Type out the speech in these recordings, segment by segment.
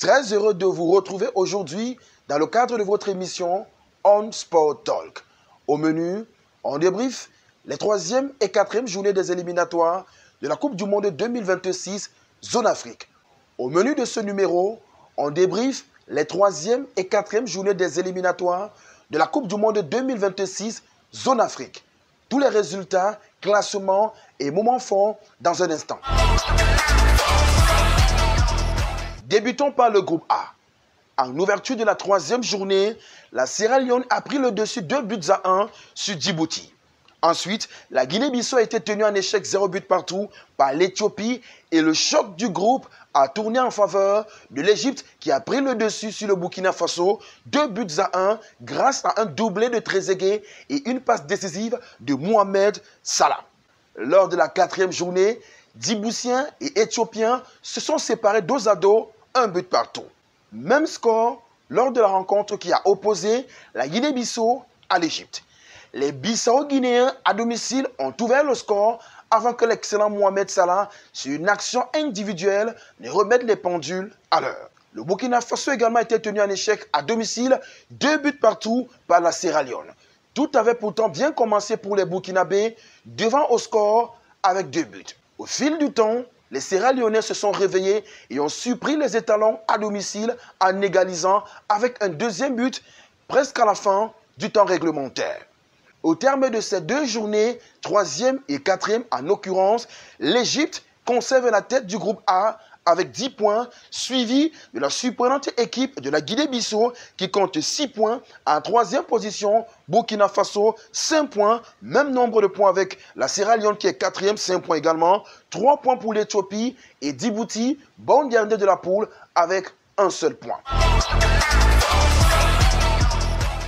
Très heureux de vous retrouver aujourd'hui dans le cadre de votre émission On Sport Talk. Au menu, on débriefe les 3e et 4e journées des éliminatoires de la Coupe du Monde 2026 Zone Afrique. Au menu de ce numéro, on débriefe les 3e et 4e journées des éliminatoires de la Coupe du Monde 2026 Zone Afrique. Tous les résultats, classements et moments forts dans un instant. Débutons par le groupe A. En ouverture de la 3e journée, la Sierra Leone a pris le dessus 2-1 sur Djibouti. Ensuite, la Guinée-Bissau a été tenue en échec 0 but partout par l'Éthiopie et le choc du groupe a tourné en faveur de l'Égypte qui a pris le dessus sur le Burkina Faso 2-1 grâce à un doublé de Trezeguet et une passe décisive de Mohamed Salah. Lors de la 4e journée, Djiboutiens et Éthiopiens se sont séparés 2-2, 1 but partout. Même score lors de la rencontre qui a opposé la Guinée-Bissau à l'Égypte. Les Bissau-Guinéens à domicile ont ouvert le score avant que l'excellent Mohamed Salah, sur une action individuelle, ne remette les pendules à l'heure. Le Burkina Faso également a été tenu en échec à domicile, 2 buts partout par la Sierra Leone. Tout avait pourtant bien commencé pour les Burkinabés, devant au score avec 2 buts. Au fil du temps, les Sierra Leonais se sont réveillés et ont surpris les étalons à domicile en égalisant avec un 2e but presque à la fin du temps réglementaire. Au terme de ces 2 journées, 3e et 4e en l'occurrence, l'Égypte conserve la tête du groupe A avec 10 points, suivi de la surprenante équipe de la Guinée-Bissau qui compte 6 points. En 3e position, Burkina Faso, 5 points, même nombre de points avec la Sierra Leone qui est 4e, 5 points également, 3 points pour l'Éthiopie et Djibouti, bon dernier de la poule avec un seul point.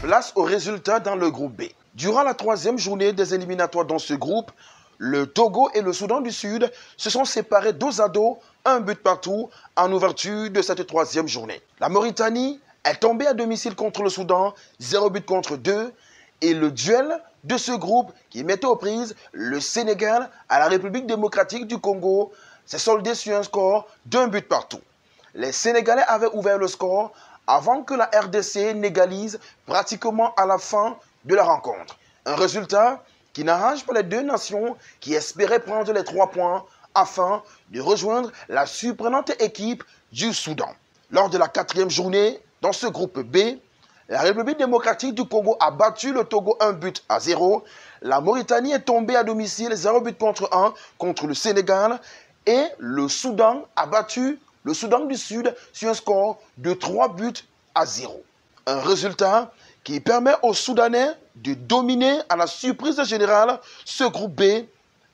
Place aux résultats dans le groupe B. Durant la 3e journée des éliminatoires dans ce groupe, le Togo et le Soudan du Sud se sont séparés 2-2, 1 but partout en ouverture de cette 3e journée. La Mauritanie est tombée à domicile contre le Soudan, 0 but contre 2. Et le duel de ce groupe qui mettait aux prises le Sénégal à la République démocratique du Congo s'est soldé sur un score d'1 but partout. Les Sénégalais avaient ouvert le score avant que la RDC n'égalise pratiquement à la fin de la rencontre. Un résultat qui n'arrange pas les deux nations qui espéraient prendre les 3 points afin de rejoindre la surprenante équipe du Soudan. Lors de la 4e journée, dans ce groupe B, la République démocratique du Congo a battu le Togo 1-0. La Mauritanie est tombée à domicile 0 but contre 1 contre le Sénégal. Et le Soudan a battu le Soudan du Sud sur un score de 3-0. Un résultat qui permet aux Soudanais de dominer à la surprise générale ce groupe B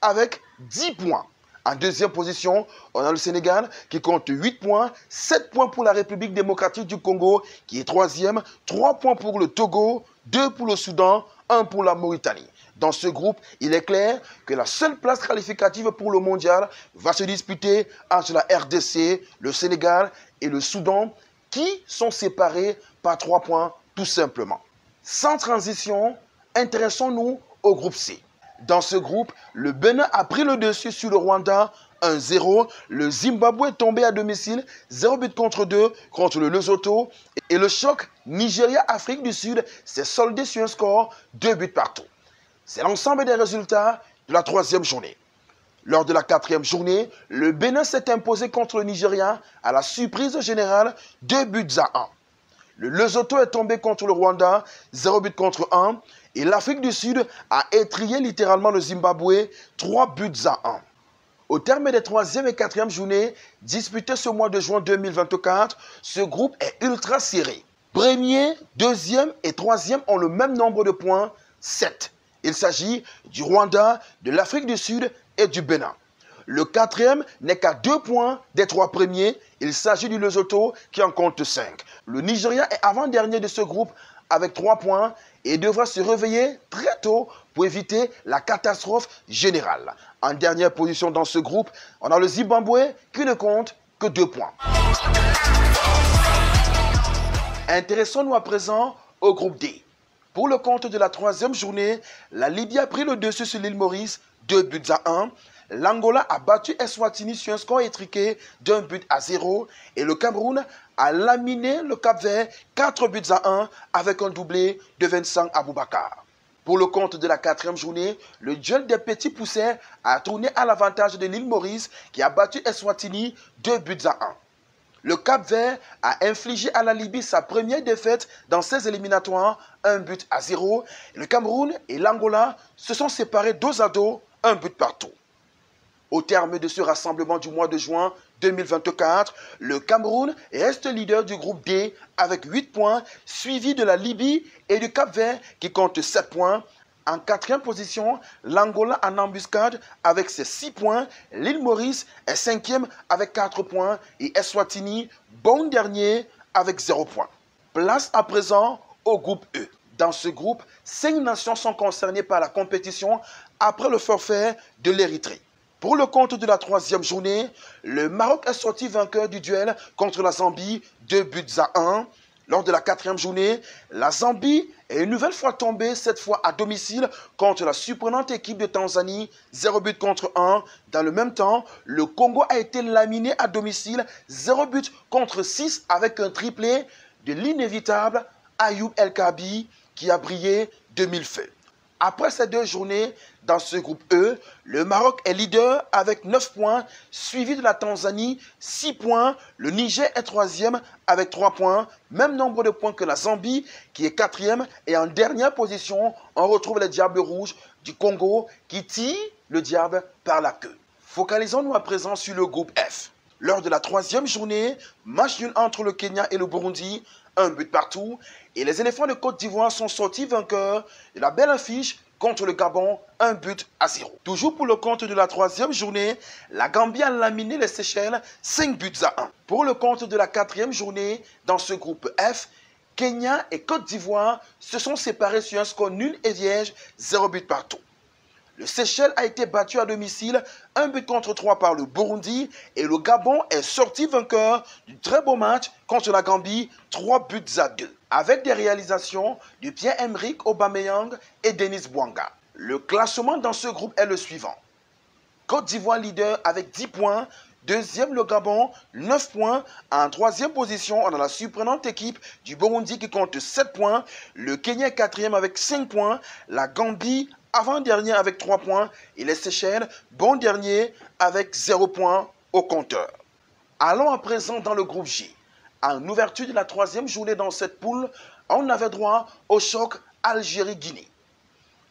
avec 10 points. En 2e position, on a le Sénégal qui compte 8 points, 7 points pour la République démocratique du Congo qui est 3e, 3 points pour le Togo, 2 pour le Soudan, 1 pour la Mauritanie. Dans ce groupe, il est clair que la seule place qualificative pour le mondial va se disputer entre la RDC, le Sénégal et le Soudan qui sont séparés par 3 points tout simplement. Sans transition, intéressons-nous au groupe C. Dans ce groupe, le Bénin a pris le dessus sur le Rwanda 1-0. Le Zimbabwe est tombé à domicile 0 but contre 2 contre le Lesotho. Et le choc Nigeria-Afrique du Sud s'est soldé sur un score 2 buts partout. C'est l'ensemble des résultats de la 3e journée. Lors de la 4e journée, le Bénin s'est imposé contre le Nigeria à la surprise générale 2-1. Le Lesotho est tombé contre le Rwanda, 0 but contre 1. Et l'Afrique du Sud a étrillé littéralement le Zimbabwe, 3-1. Au terme des 3e et 4e journées disputées ce mois de juin 2024, ce groupe est ultra serré. Premier, 2e et 3e ont le même nombre de points, 7. Il s'agit du Rwanda, de l'Afrique du Sud et du Bénin. Le 4e n'est qu'à 2 points des 3 premiers. Il s'agit du Lesotho qui en compte 5. Le Nigeria est avant-dernier de ce groupe avec 3 points et devra se réveiller très tôt pour éviter la catastrophe générale. En dernière position dans ce groupe, on a le Zimbabwe qui ne compte que 2 points. Intéressons-nous à présent au groupe D. Pour le compte de la 3e journée, la Libye a pris le dessus sur l'île Maurice 2-1. L'Angola a battu Eswatini sur un score étriqué d'1-0 et le Cameroun a laminé le Cap-Vert 4-1 avec un doublé de Vincent Aboubakar. Pour le compte de la 4e journée, le duel des petits poussets a tourné à l'avantage de l'île Maurice qui a battu Eswatini 2-1. Le Cap-Vert a infligé à la Libye sa première défaite dans ses éliminatoires, 1-0. Le Cameroun et l'Angola se sont séparés 2-2, un but partout. Au terme de ce rassemblement du mois de juin 2024, le Cameroun reste leader du groupe D avec 8 points, suivi de la Libye et du Cap-Vert qui compte 7 points. En 4e position, l'Angola en embuscade avec ses 6 points. L'île Maurice est 5e avec 4 points et Eswatini, bon dernier, avec 0 points. Place à présent au groupe E. Dans ce groupe, 5 nations sont concernées par la compétition après le forfait de l'Érythrée. Pour le compte de la 3e journée, le Maroc est sorti vainqueur du duel contre la Zambie 2-1. Lors de la 4e journée, la Zambie est une nouvelle fois tombée, cette fois à domicile, contre la surprenante équipe de Tanzanie, 0-1. Dans le même temps, le Congo a été laminé à domicile, 0-6 avec un triplé de l'inévitable Ayoub El Kabi qui a brillé de mille feux. Après ces 2 journées, dans ce groupe E, le Maroc est leader avec 9 points, suivi de la Tanzanie, 6 points. Le Niger est 3e avec 3 points, même nombre de points que la Zambie, qui est 4e. Et en dernière position, on retrouve les Diables Rouges du Congo, qui tirent le diable par la queue. Focalisons-nous à présent sur le groupe F. Lors de la 3e journée, match nul entre le Kenya et le Burundi, un but partout. Et les éléphants de Côte d'Ivoire sont sortis vainqueurs de la belle affiche contre le Gabon, 1-0. Toujours pour le compte de la 3e journée, la Gambie a laminé les Seychelles, 5-1. Pour le compte de la 4e journée, dans ce groupe F, Kenya et Côte d'Ivoire se sont séparés sur un score nul et vierge, 0 but partout. Le Seychelles a été battu à domicile, 1-3 par le Burundi et le Gabon est sorti vainqueur du très beau match contre la Gambie, 3-2. Avec des réalisations de Pierre-Emerick Aubameyang et Denis Bouanga. Le classement dans ce groupe est le suivant. Côte d'Ivoire leader avec 10 points. Deuxième, le Gabon, 9 points. En 3e position, on a la surprenante équipe du Burundi qui compte 7 points. Le Kenya est 4e avec 5 points. La Gambie, avant-dernier avec 3 points. Et les Seychelles, bon dernier avec 0 points au compteur. Allons à présent dans le groupe J. En ouverture de la 3e journée dans cette poule, on avait droit au choc Algérie-Guinée.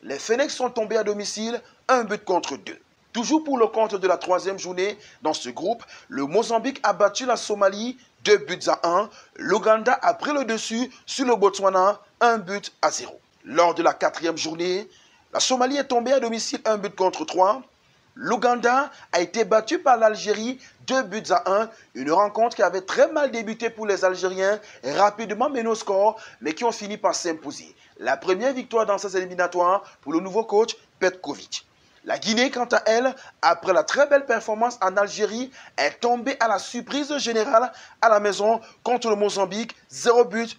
Les Phoenix sont tombés à domicile, 1-2. Toujours pour le compte de la 3e journée dans ce groupe, le Mozambique a battu la Somalie 2-1. L'Ouganda a pris le dessus sur le Botswana 1-0. Lors de la 4e journée, la Somalie est tombée à domicile 1-3. L'Ouganda a été battu par l'Algérie 2-1. Une rencontre qui avait très mal débuté pour les Algériens, rapidement menés au score, mais qui ont fini par s'imposer. La première victoire dans ces éliminatoires pour le nouveau coach Petkovic. La Guinée, quant à elle, après la très belle performance en Algérie, est tombée à la surprise générale à la maison contre le Mozambique, 0-1.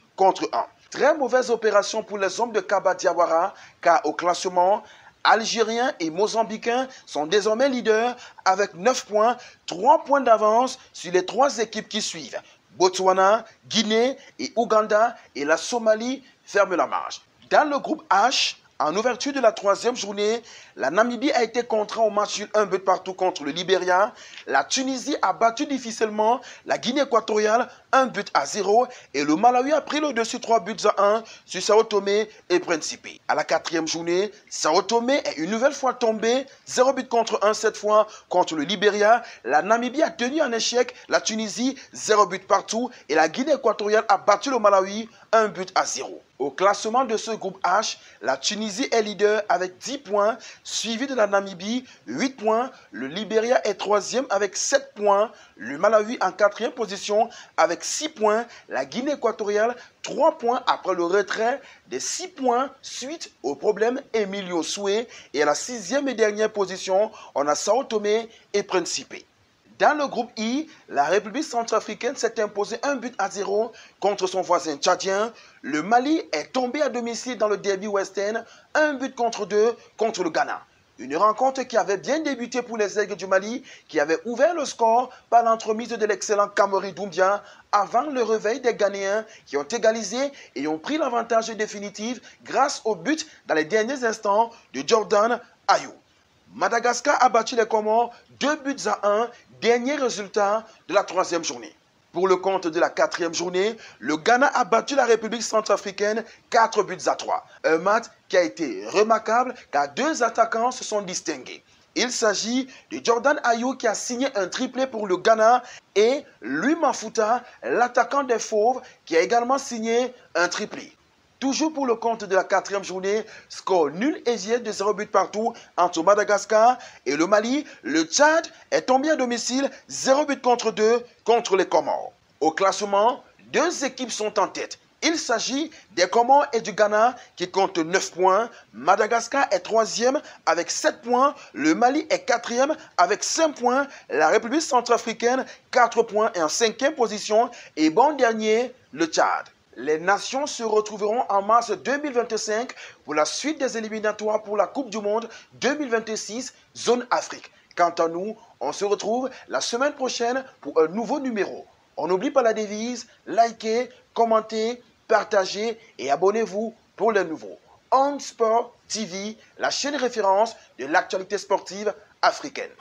Très mauvaise opération pour les hommes de Kaba Diawara, car au classement, Algériens et Mozambicains sont désormais leaders avec 9 points, 3 points d'avance sur les 3 équipes qui suivent. Botswana, Guinée et Ouganda et la Somalie ferment la marche. Dans le groupe H, en ouverture de la 3e journée, la Namibie a été contrainte au match 1-0 contre le Libéria. La Tunisie a battu difficilement la Guinée équatoriale 1-0 et le Malawi a pris le dessus 3-1 sur Sao Tomé et Principe. À la 4e journée, Sao Tomé est une nouvelle fois tombé 0-1 cette fois contre le Libéria. La Namibie a tenu en échec la Tunisie 0-0 et la Guinée équatoriale a battu le Malawi 1-0. Au classement de ce groupe H, la Tunisie est leader avec 10 points, suivi de la Namibie, 8 points. Le Libéria est 3e avec 7 points. Le Malawi en 4e position avec 6 points. La Guinée équatoriale, 3 points après le retrait des 6 points suite au problème Emilio Soué. Et à la 6e et dernière position, on a Sao Tomé et Principe. Dans le groupe I, la République centrafricaine s'est imposée 1-0 contre son voisin tchadien. Le Mali est tombé à domicile dans le derby western, 1-2 contre le Ghana. Une rencontre qui avait bien débuté pour les Aigles du Mali, qui avait ouvert le score par l'entremise de l'excellent Kamori Doumbia avant le réveil des Ghanéens qui ont égalisé et ont pris l'avantage définitif grâce au but dans les derniers instants de Jordan Ayew. Madagascar a battu les Comores 2-1, dernier résultat de la 3e journée. Pour le compte de la 4e journée, le Ghana a battu la République centrafricaine 4-3. Un match qui a été remarquable car 2 attaquants se sont distingués. Il s'agit de Jordan Ayew qui a signé un triplé pour le Ghana et Louis Mafuta, l'attaquant des Fauves, qui a également signé un triplé. Toujours pour le compte de la 4e journée, score nul et vierge de 0 but partout entre Madagascar et le Mali. Le Tchad est tombé à domicile 0 but contre 2 contre les Comores. Au classement, 2 équipes sont en tête. Il s'agit des Comores et du Ghana qui comptent 9 points. Madagascar est 3e avec 7 points. Le Mali est 4e avec 5 points. La République centrafricaine 4 points et en 5e position. Et bon dernier, le Tchad. Les nations se retrouveront en mars 2025 pour la suite des éliminatoires pour la Coupe du Monde 2026 Zone Afrique. Quant à nous, on se retrouve la semaine prochaine pour un nouveau numéro. On n'oublie pas la devise, likez, commentez, partagez et abonnez-vous pour les nouveaux. On Sport TV, la chaîne référence de l'actualité sportive africaine.